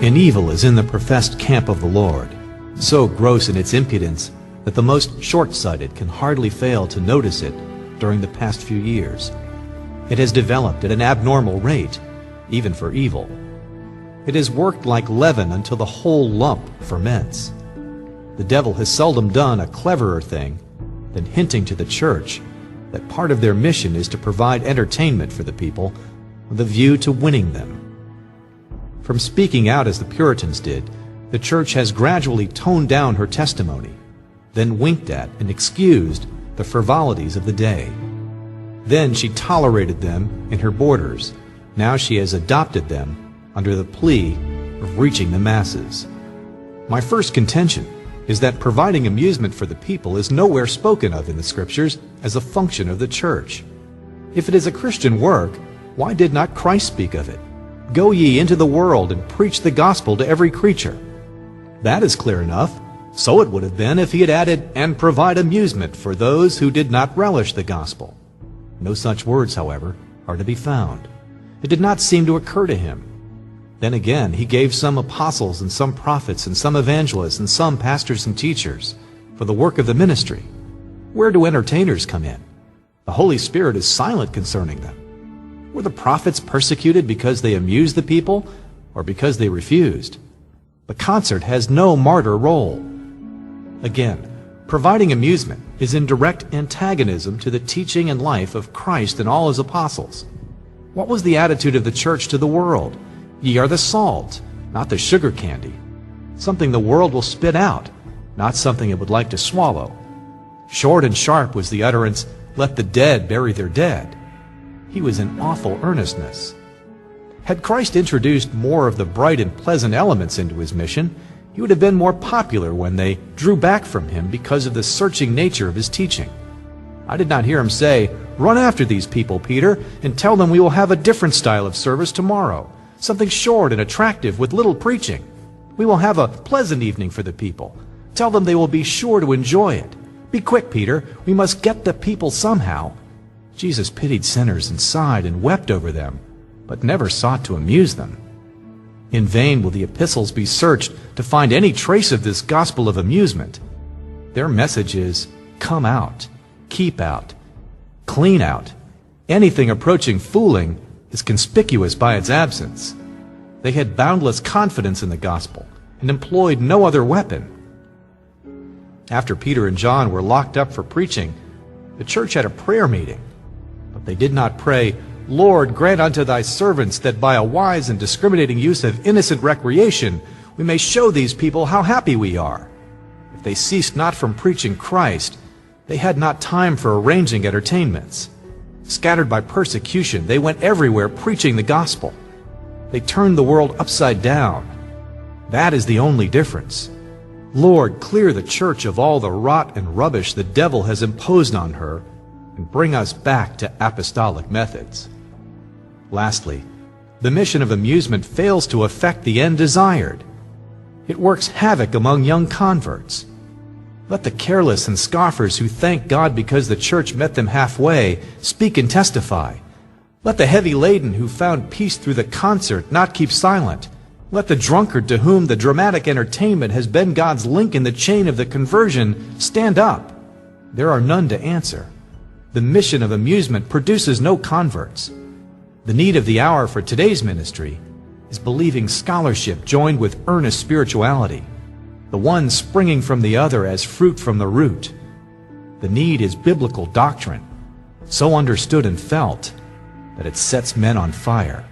And evil is in the professed camp of the Lord, so gross in its impudence that the most short-sighted can hardly fail to notice it during the past few years. It has developed at an abnormal rate, even for evil. It has worked like leaven until the whole lump ferments. The devil has seldom done a cleverer thing than hinting to the church that part of their mission is to provide entertainment for the people with a view to winning them. From speaking out as the Puritans did, the church has gradually toned down her testimony, then winked at and excused the frivolities of the day. Then she tolerated them in her borders. Now she has adopted them under the plea of reaching the masses. My first contention is that providing amusement for the people is nowhere spoken of in the Scriptures as a function of the church. If it is a Christian work, why did not Christ speak of it? Go ye into the world and preach the gospel to every creature. That is clear enough. So it would have been if he had added, and provide amusement for those who did not relish the gospel. No such words, however, are to be found. It did not seem to occur to him. Then again, he gave some apostles and some prophets and some evangelists and some pastors and teachers for the work of the ministry. Where do entertainers come in? The Holy Spirit is silent concerning them. Were the prophets persecuted because they amused the people or because they refused? The concert has no martyr role. Again, providing amusement is in direct antagonism to the teaching and life of Christ and all his apostles. What was the attitude of the church to the world? Ye are the salt, not the sugar candy. Something the world will spit out, not something it would like to swallow. Short and sharp was the utterance, let the dead bury their dead. He was in awful earnestness. Had Christ introduced more of the bright and pleasant elements into his mission, he would have been more popular when they drew back from him because of the searching nature of his teaching. I did not hear him say, run after these people, Peter, and tell them we will have a different style of service tomorrow, something short and attractive with little preaching. We will have a pleasant evening for the people. Tell them they will be sure to enjoy it. Be quick, Peter, we must get the people somehow. Jesus pitied sinners and sighed and wept over them, but never sought to amuse them. In vain will the epistles be searched to find any trace of this gospel of amusement. Their message is, come out, keep out, clean out. Anything approaching fooling is conspicuous by its absence. They had boundless confidence in the gospel and employed no other weapon. After Peter and John were locked up for preaching, the church had a prayer meeting. But they did not pray, Lord, grant unto thy servants that by a wise and discriminating use of innocent recreation we may show these people how happy we are. If they ceased not from preaching Christ, they had not time for arranging entertainments. Scattered by persecution, they went everywhere preaching the gospel. They turned the world upside down. That is the only difference. Lord, clear the church of all the rot and rubbish the devil has imposed on her, and bring us back to apostolic methods. Lastly, the mission of amusement fails to effect the end desired. It works havoc among young converts. Let the careless and scoffers who thank God because the church met them halfway speak and testify. Let the heavy laden who found peace through the concert not keep silent. Let the drunkard to whom the dramatic entertainment has been God's link in the chain of the conversion stand up. There are none to answer. The mission of amusement produces no converts. The need of the hour for today's ministry is believing scholarship joined with earnest spirituality, the one springing from the other as fruit from the root. The need is biblical doctrine, so understood and felt that it sets men on fire.